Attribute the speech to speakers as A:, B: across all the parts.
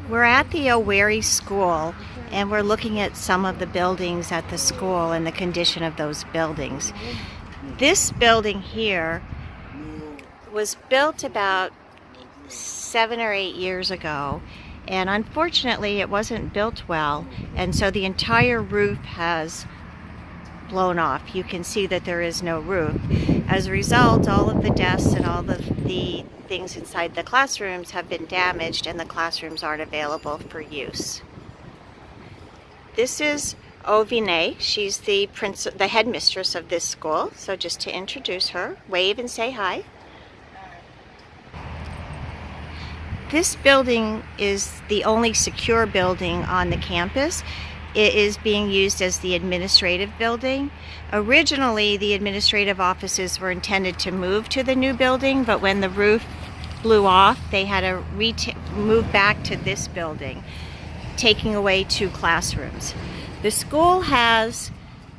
A: We're at the Oweri School, and we're looking at some of the buildings at the school and the condition of those buildings. This building here was built about 7 or 8 years ago, and unfortunately it wasn't built well, and so the entire roof has blown off. You can see that there is no roof. As a result, all of the desks and all the things inside the classrooms have been damaged, and the classrooms aren't available for use. This is Ovine. She's the headmistress of this school. So just to introduce her, wave and say hi. This building is the only secure building on the campus. It is being used as the administrative building. Originally, the administrative offices were intended to move to the new building, but when the roof blew off, they had to move back to this building, taking away 2 classrooms. The school has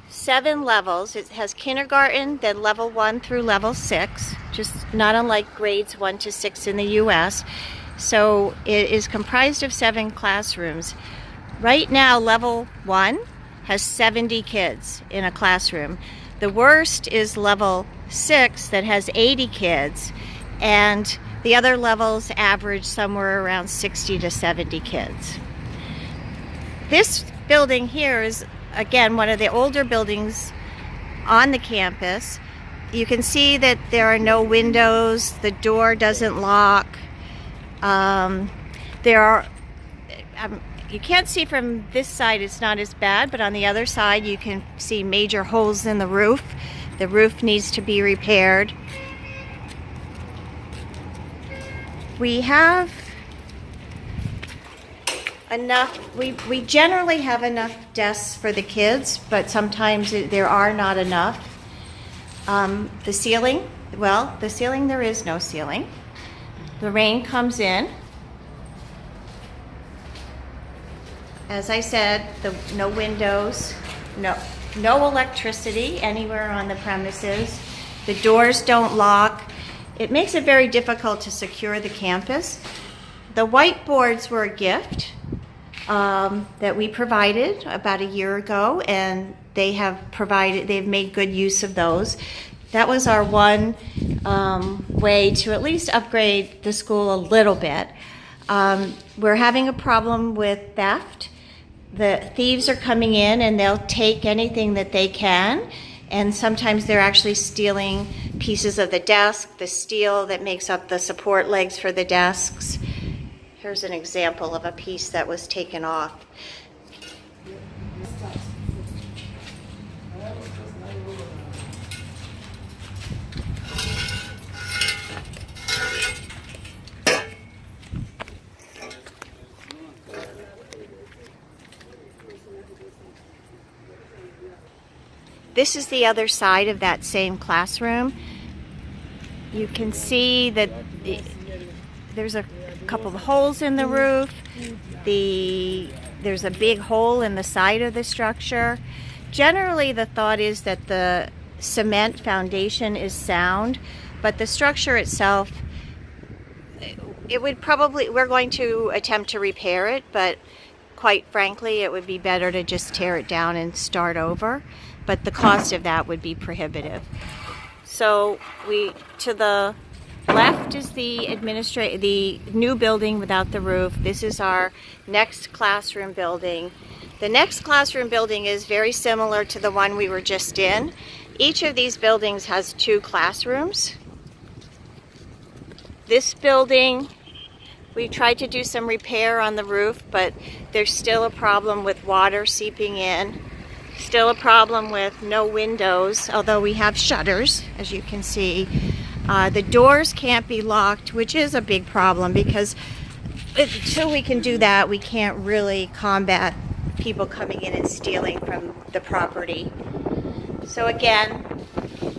A: 7 levels. It has kindergarten, then level 1 through level 6, just not unlike grades 1 to 6 in the U.S. So it is comprised of 7 classrooms. Right now, level 1 has 70 kids in a classroom. The worst is level 6 that has 80 kids, and the other levels average somewhere around 60 to 70 kids. This building here is, again, one of the older buildings on the campus. You can see that there are no windows, the door doesn't lock. You can't see from this side, it's not as bad, but on the other side you can see major holes in the roof. The roof needs to be repaired. We have enough, we generally have enough desks for the kids, but sometimes there are not enough. The ceiling, there is no ceiling. The rain comes in. As I said, no windows, no electricity anywhere on the premises. The doors don't lock. It makes it very difficult to secure the campus. The whiteboards were a gift that we provided about a year ago, and they've made good use of those. That was our one way to at least upgrade the school a little bit. We're having a problem with theft. The thieves are coming in and they'll take anything that they can, and sometimes they're actually stealing pieces of the desk, the steel that makes up the support legs for the desks. Here's an example of a piece that was taken off. This is the other side of that same classroom. You can see that there's a couple of holes in the roof. There's a big hole in the side of the structure. Generally, the thought is that the cement foundation is sound, but the structure itself, we're going to attempt to repair it, but quite frankly, it would be better to just tear it down and start over. But the cost of that would be prohibitive. So to the left is the new building without the roof. This is our next classroom building. The next classroom building is very similar to the one we were just in. Each of these buildings has 2 classrooms. This building, we tried to do some repair on the roof, but there's still a problem with water seeping in. Still a problem with no windows, although we have shutters, as you can see. The doors can't be locked, which is a big problem, because until we can do that, we can't really combat people coming in and stealing from the property. So again,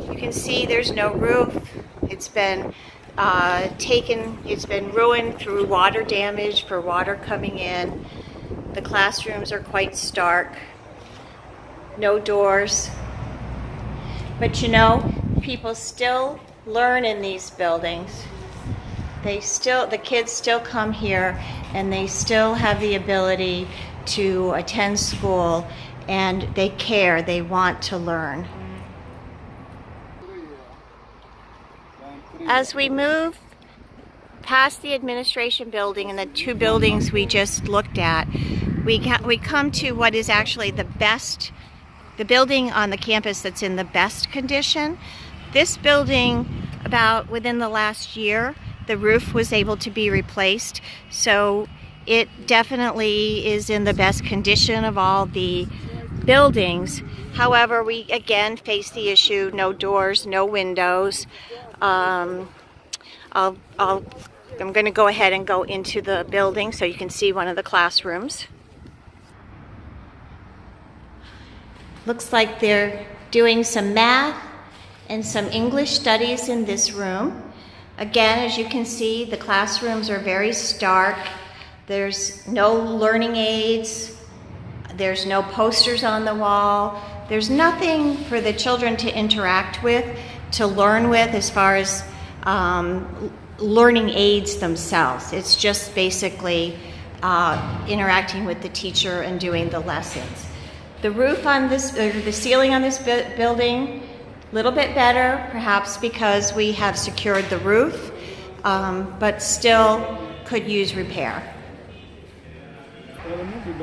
A: you can see there's no roof. It's been ruined through water damage for water coming in. The classrooms are quite stark. No doors. But you know, people still learn in these buildings. The kids still come here. and they still have the ability to attend school, and they care, they want to learn. As we move past the administration building and the two buildings we just looked at, we come to what is actually the building on the campus that's in the best condition. This building, about within the last year, the roof was able to be replaced, so it definitely is in the best condition of all the buildings. However, we again face the issue: no doors, no windows. I'm going to go ahead and go into the building so you can see one of the classrooms. Looks like they're doing some math and some English studies in this room. Again, as you can see, the classrooms are very stark. There's no learning aids. There's no posters on the wall. There's nothing for the children to interact with, to learn with, as far as learning aids themselves. It's just basically interacting with the teacher and doing the lessons. The roof on this, the ceiling on this building, a little bit better, perhaps because we have secured the roof, but still could use repair.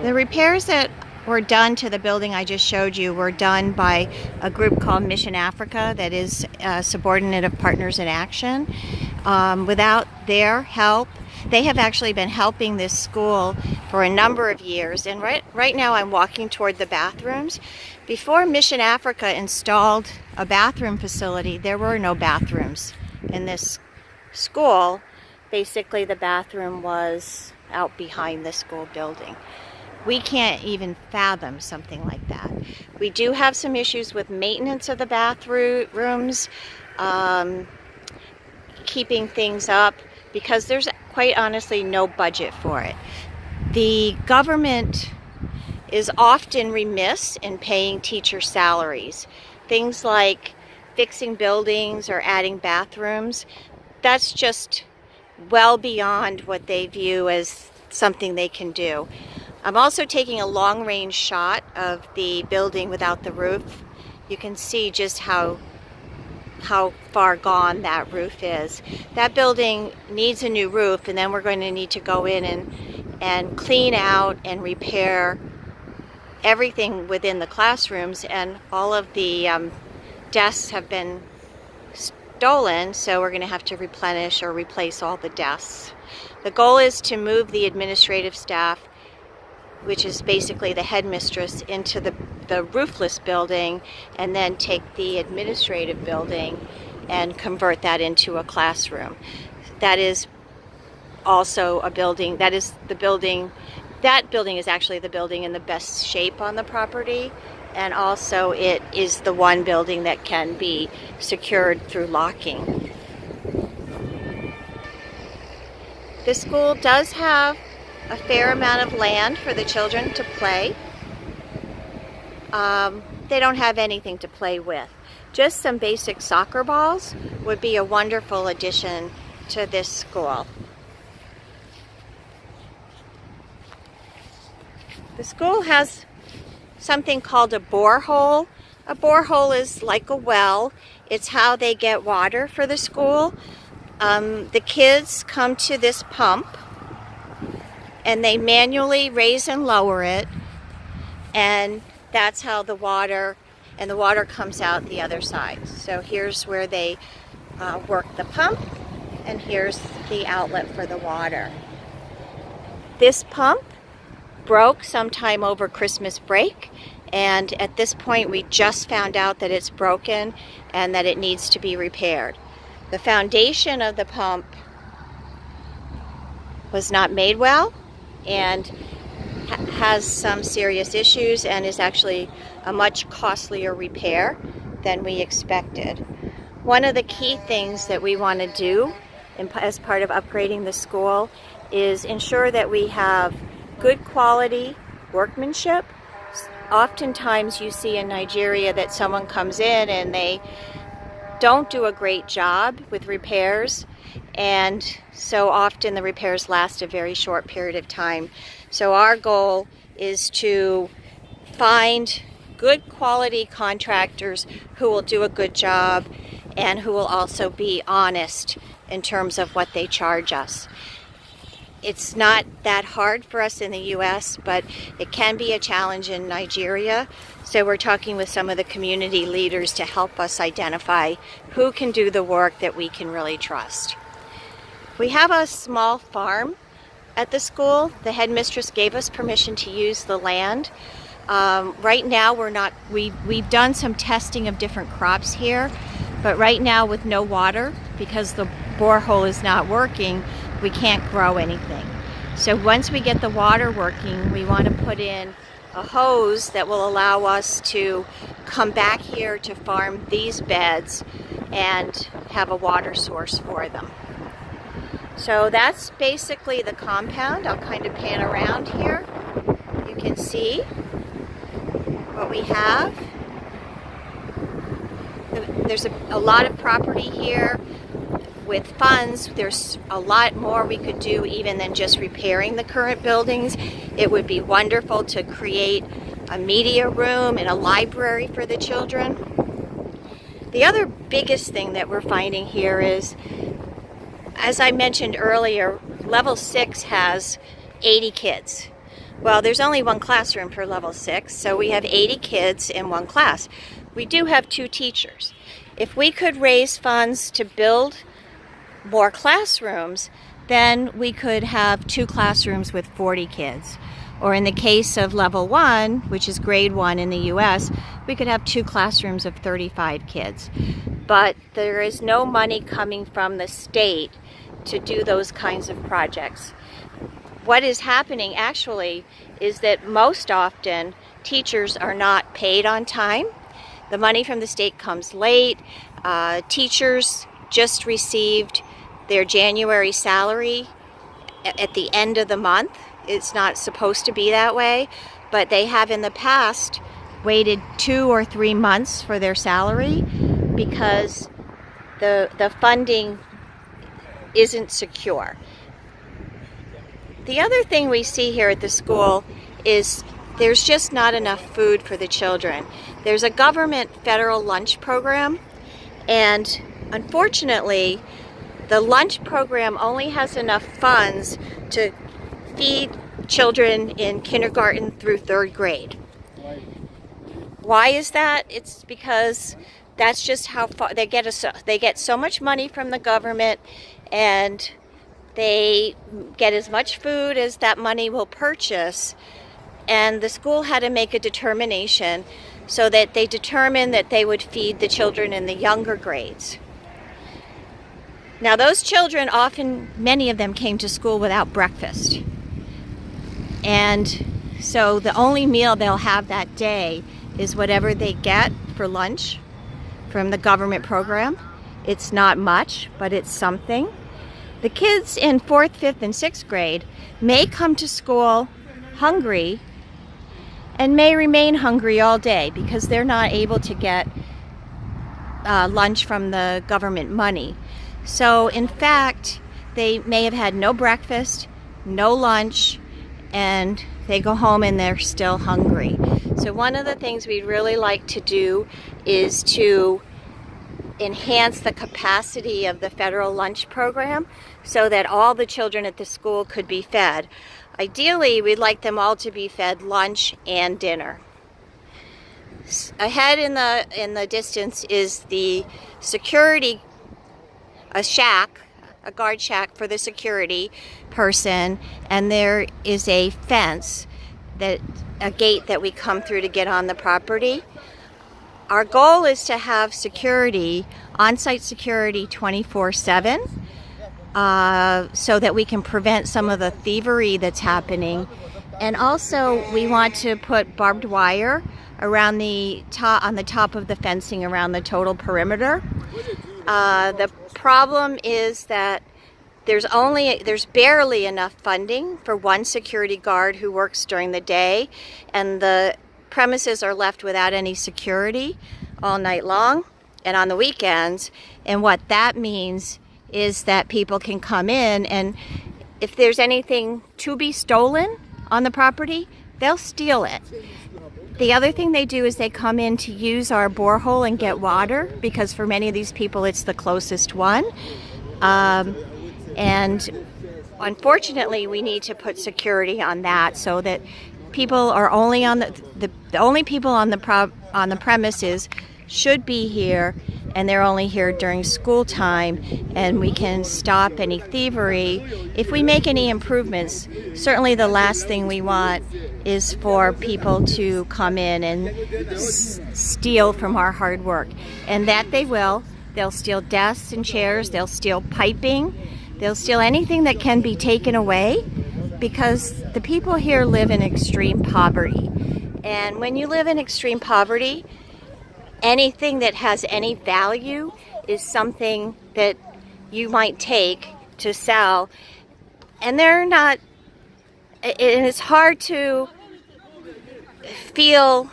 A: The repairs that were done to the building I just showed you were done by a group called Mission Africa, that is a subordinate of Partners in Action. Without their help, they have actually been helping this school for a number of years, and right now I'm walking toward the bathrooms. Before Mission Africa installed a bathroom facility, there were no bathrooms in this school. Basically, the bathroom was out behind the school building. We can't even fathom something like that. We do have some issues with maintenance of the bathrooms, keeping things up, because there's quite honestly no budget for it. The government is often remiss in paying teacher salaries. Things like fixing buildings or adding bathrooms, that's just well beyond what they view as something they can do. I'm also taking a long-range shot of the building without the roof. You can see just how far gone that roof is. That building needs a new roof, and then we're going to need to go in and clean out and repair everything within the classrooms, and all of the desks have been stolen, so we're going to have to replenish or replace all the desks. The goal is to move the administrative staff, which is basically the headmistress, into the roofless building, and then take the administrative building and convert that into a classroom. That is also a building, that building is actually the building in the best shape on the property, and also it is the one building that can be secured through locking. The school does have a fair amount of land for the children to play. They don't have anything to play with. Just some basic soccer balls would be a wonderful addition to this school. The school has something called a borehole. A borehole is like a well. It's how they get water for the school. The kids come to this pump, and they manually raise and lower it, and that's how the water comes out the other side. So here's where they work the pump, and here's the outlet for the water. This pump broke sometime over Christmas break, and at this point we just found out that it's broken and that it needs to be repaired. The foundation of the pump was not made well and has some serious issues, and is actually a much costlier repair than we expected. One of the key things that we want to do as part of upgrading the school is ensure that we have good quality workmanship. Oftentimes you see in Nigeria that someone comes in and they don't do a great job with repairs, and so often the repairs last a very short period of time. So our goal is to find good quality contractors who will do a good job and who will also be honest in terms of what they charge us. It's not that hard for us in the US, but it can be a challenge in Nigeria. So we're talking with some of the community leaders to help us identify who can do the work that we can really trust. We have a small farm at the school. The headmistress gave us permission to use the land. Right now we've done some testing of different crops here, but right now with no water, because the borehole is not working, we can't grow anything. So once we get the water working, we want to put in a hose that will allow us to come back here to farm these beds and have a water source for them. So that's basically the compound. I'll kind of pan around here. You can see what we have. There's a lot of property here. With funds, there's a lot more we could do even than just repairing the current buildings. It would be wonderful to create a media room and a library for the children. The other biggest thing that we're finding here is, as I mentioned earlier, level 6 has 80 kids. Well, there's only one classroom for level 6, so we have 80 kids in one class. We do have 2 teachers. If we could raise funds to build more classrooms, then we could have 2 classrooms with 40 kids. Or in the case of level 1, which is grade 1 in the US, we could have 2 classrooms of 35 kids. But there is no money coming from the state to do those kinds of projects. What is happening actually is that most often teachers are not paid on time. The money from the state comes late. Teachers just received their January salary at the end of the month. It's not supposed to be that way, but they have in the past waited 2 or 3 months for their salary because the funding isn't secure. The other thing we see here at the school is there's just not enough food for the children. There's a government federal lunch program, and unfortunately, the lunch program only has enough funds to feed children in kindergarten through 3rd grade. Why is that? It's because that's just how far they get so much money from the government, and they get as much food as that money will purchase. And the school had to make a determination so that they determined that they would feed the children in the younger grades. Now those children often, many of them came to school without breakfast. And so the only meal they'll have that day is whatever they get for lunch from the government program. It's not much, but it's something. The kids in 4th, 5th, and 6th grade may come to school hungry and may remain hungry all day because they're not able to get lunch from the government money. So in fact, they may have had no breakfast, no lunch, and they go home and they're still hungry. So one of the things we'd really like to do is to enhance the capacity of the federal lunch program so that all the children at the school could be fed. Ideally, we'd like them all to be fed lunch and dinner. Ahead in the distance is the security, a guard shack for the security person, and there is a fence, a gate that we come through to get on the property. Our goal is to have security, on-site security 24/7, so that we can prevent some of the thievery that's happening. And also we want to put barbed wire around on the top of the fencing around the total perimeter. The problem is that there's barely enough funding for one security guard who works during the day, and the premises are left without any security all night long and on the weekends. And what that means is that people can come in, and if there's anything to be stolen on the property, they'll steal it. The other thing they do is they come in to use our borehole and get water, because for many of these people it's the closest one. And unfortunately, we need to put security on that so that people are only on the only people on the premises should be here, and they're only here during school time, and we can stop any thievery if we make any improvements. Certainly the last thing we want is for people to come in and steal from our hard work, and that they will. They'll steal desks and chairs, they'll steal piping, they'll steal anything that can be taken away, because the people here live in extreme poverty. And when you live in extreme poverty, anything that has any value is something that you might take to sell. And they're not, and it's hard to feel,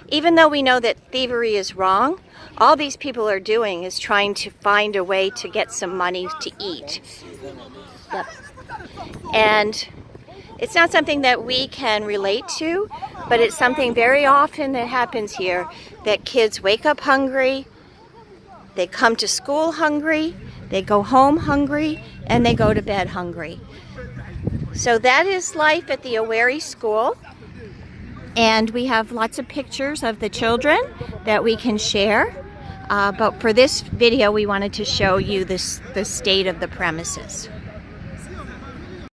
A: even though we know that thievery is wrong, all these people are doing is trying to find a way to get some money to eat. Yep. And it's not something that we can relate to, but it's something very often that happens here, that kids wake up hungry, they come to school hungry, they go home hungry, and they go to bed hungry. So that is life at the Oweri School. And we have lots of pictures of the children that we can share. But for this video, we wanted to show you the state of the premises.